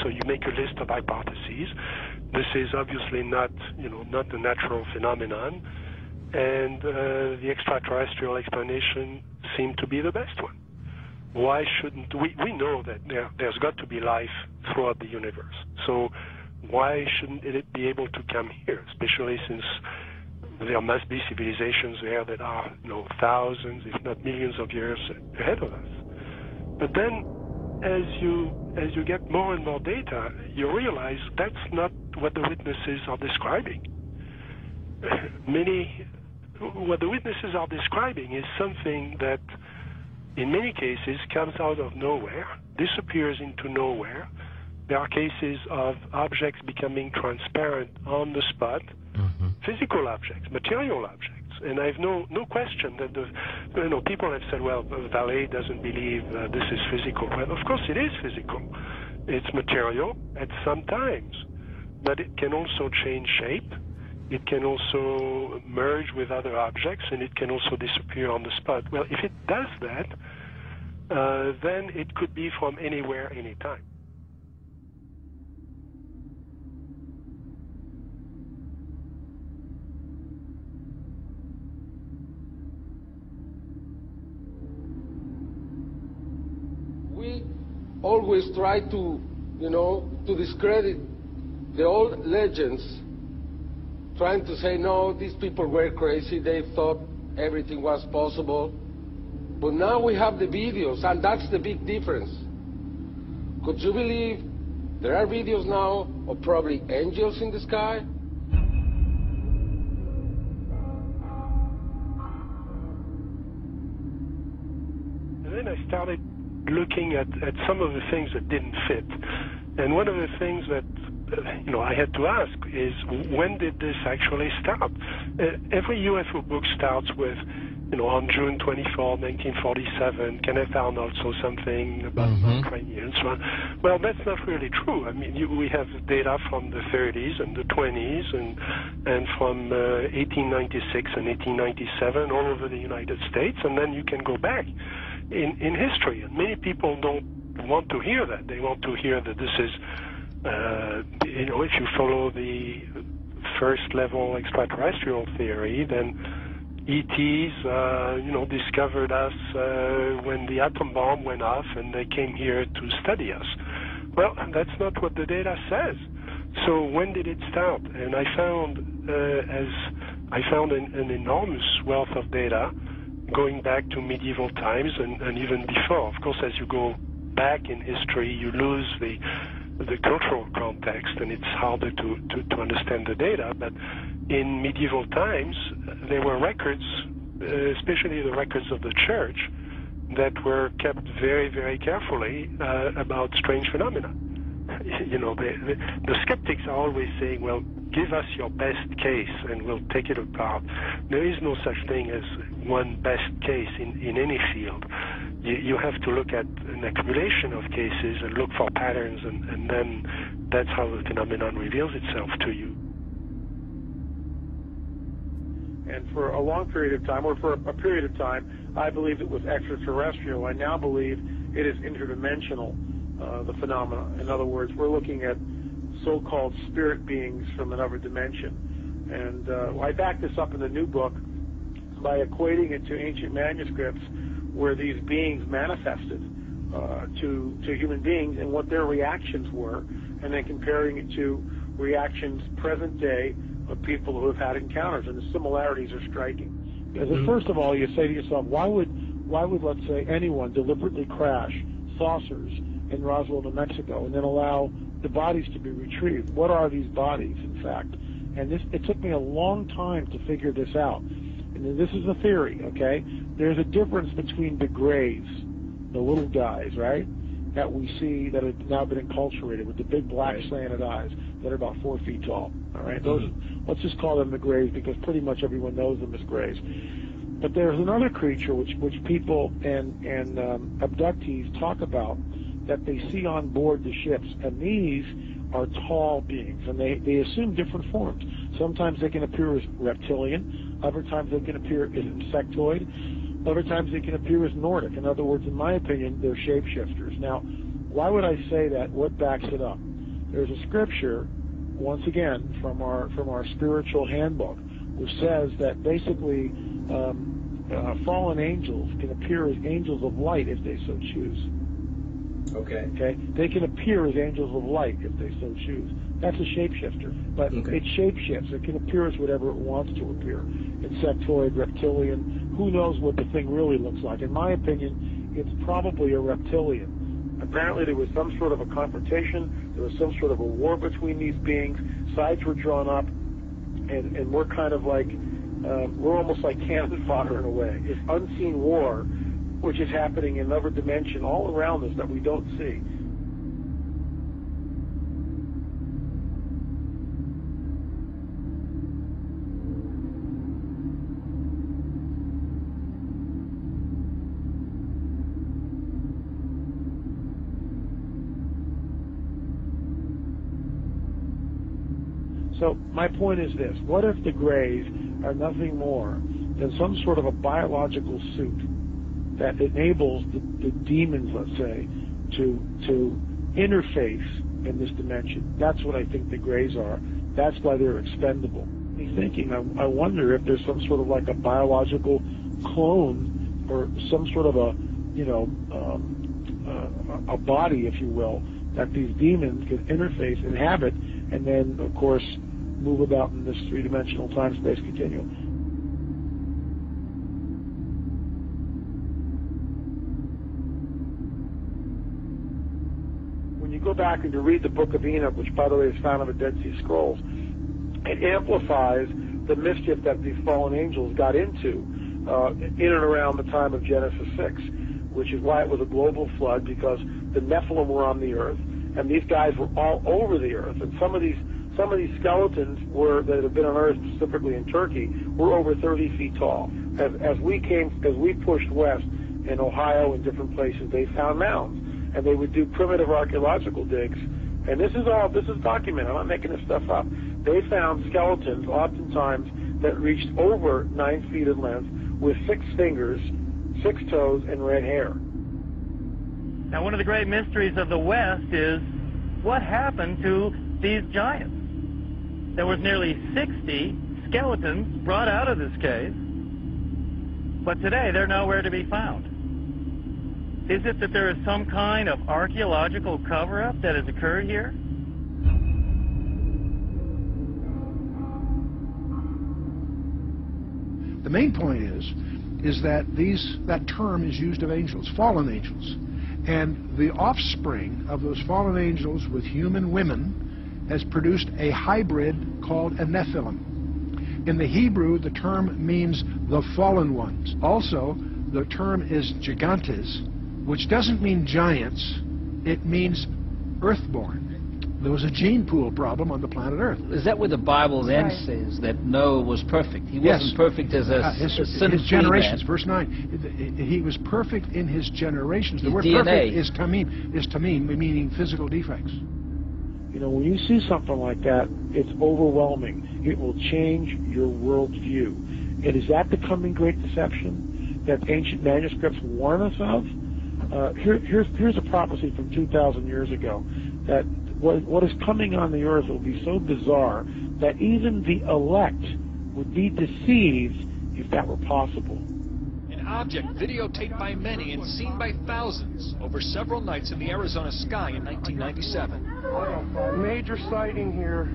So you make a list of hypotheses. This is obviously not a natural phenomenon, and the extraterrestrial explanation seemed to be the best one. Why shouldn't we know that there's got to be life throughout the universe? So why shouldn't it be able to come here, especially since there must be civilizations there that are thousands, if not millions of years ahead of us? But then as you get more and more data, you realize that's not what the witnesses are describing. What the witnesses are describing is something that in many cases comes out of nowhere, disappears into nowhere. There are cases of objects becoming transparent on the spot, physical objects, material objects. And I have no question that people have said, well, Vallée doesn't believe this is physical. Well, of course it is physical. It's material at some times, but it can also change shape. It can also merge with other objects, and it can also disappear on the spot. Well, if it does that, then it could be from anywhere, anytime. We always try to, to discredit the old legends, trying to say, no, these people were crazy, they thought everything was possible. But now we have the videos, and that's the big difference. Could you believe there are videos now of probably angels in the sky? And then I started looking at some of the things that didn't fit. And one of the things that I had to ask is, when did this actually start? Every UFO book starts with, on June 24, 1947, Kenneth Arnold saw something about cranium and so on. Well, that's not really true. I mean, we have data from the 30s and the 20s and from 1896 and 1897 all over the United States, and then you can go back in history. And many people don't want to hear that. They want to hear that this is, if you follow the first level extraterrestrial theory, then ETs, discovered us when the atom bomb went off and they came here to study us. Well, that's not what the data says. So when did it start? And I found an enormous wealth of data going back to medieval times and even before. Of course, as you go back in history, you lose the cultural context, and it's harder to understand the data. But in medieval times, there were records, especially the records of the church, that were kept very, very carefully about strange phenomena. The skeptics are always saying, well, give us your best case and we'll take it apart. There is no such thing as one best case in any field. You have to look at an accumulation of cases and look for patterns, and then that's how the phenomenon reveals itself to you. And for a long period of time, or for a period of time, I believed it was extraterrestrial. I now believe it is interdimensional, the phenomena. In other words, we're looking at so-called spirit beings from another dimension. And I back this up in the new book by equating it to ancient manuscripts where these beings manifested to human beings and what their reactions were, and then comparing it to reactions present day of people who have had encounters, and the similarities are striking. Because first of all, you say to yourself, why would let's say anyone deliberately crash saucers in Roswell, New Mexico, and then allow the bodies to be retrieved? What are these bodies, in fact? And it took me a long time to figure this out. And this is a theory, okay? There's a difference between the grays, the little guys, right, that we see that have now been enculturated with the big black slanted eyes that are about 4 feet tall, all right? Those, let's just call them the grays because pretty much everyone knows them as grays. But there's another creature which people and abductees talk about that they see on board the ships, and these are tall beings, and they assume different forms. Sometimes they can appear as reptilian, other times they can appear as insectoid, other times they can appear as Nordic. In other words, in my opinion, they're shapeshifters. Now, why would I say that? What backs it up? There's a scripture, once again, from our spiritual handbook, which says that basically fallen angels can appear as angels of light if they so choose. Okay? They can appear as angels of light if they so choose. That's a shapeshifter, but it shapeshifts. It can appear as whatever it wants to appear. Insectoid, reptilian, who knows what the thing really looks like. In my opinion, it's probably a reptilian. Apparently there was some sort of a confrontation, there was some sort of a war between these beings, sides were drawn up, and we're kind of like, we're almost like cannon fodder in a way. This unseen war, which is happening in another dimension all around us that we don't see. So my point is this: what if the Greys are nothing more than some sort of a biological suit that enables the demons, let's say, to interface in this dimension? That's what I think the Greys are. That's why they're expendable. Me thinking, I wonder if there's some sort of like a biological clone or some sort of a, you know, a body, if you will, that these demons can interface, inhabit, and then, of course, move about in this three-dimensional time-space continuum. When you go back and you read the Book of Enoch, which, by the way, is found in the Dead Sea Scrolls, it amplifies the mischief that these fallen angels got into in and around the time of Genesis 6, which is why it was a global flood, because the Nephilim were on the earth, and these guys were all over the earth, and some of these skeletons that have been unearthed, specifically in Turkey, were over 30 feet tall. As we pushed west in Ohio and different places, they found mounds, and they would do primitive archaeological digs. And this is documented. I'm not making this stuff up. They found skeletons, oftentimes, that reached over 9 feet in length, with 6 fingers, 6 toes, and red hair. Now, one of the great mysteries of the West is what happened to these giants. There was nearly 60 skeletons brought out of this cave, but today they're nowhere to be found. Is it that there is some kind of archaeological cover-up that has occurred here? The main point is that that term is used of angels, fallen angels. And the offspring of those fallen angels with human women has produced a hybrid called a Nephilim. In the Hebrew, the term means the fallen ones. Also, the term is gigantes, which doesn't mean giants, it means earthborn. There was a gene pool problem on the planet Earth. Is that where the Bible then says that Noah was perfect? He wasn't perfect as a his generations, verse 9. He was perfect in his generations. The word DNA. perfect is tamim, meaning physical defects. You know, when you see something like that, it's overwhelming. It will change your worldview. And is that the coming great deception that ancient manuscripts warn us of? Here's a prophecy from 2,000 years ago, that what is coming on the earth will be so bizarre that even the elect would be deceived if that were possible. An object videotaped by many and seen by thousands over several nights in the Arizona sky in 1997. Major sighting here.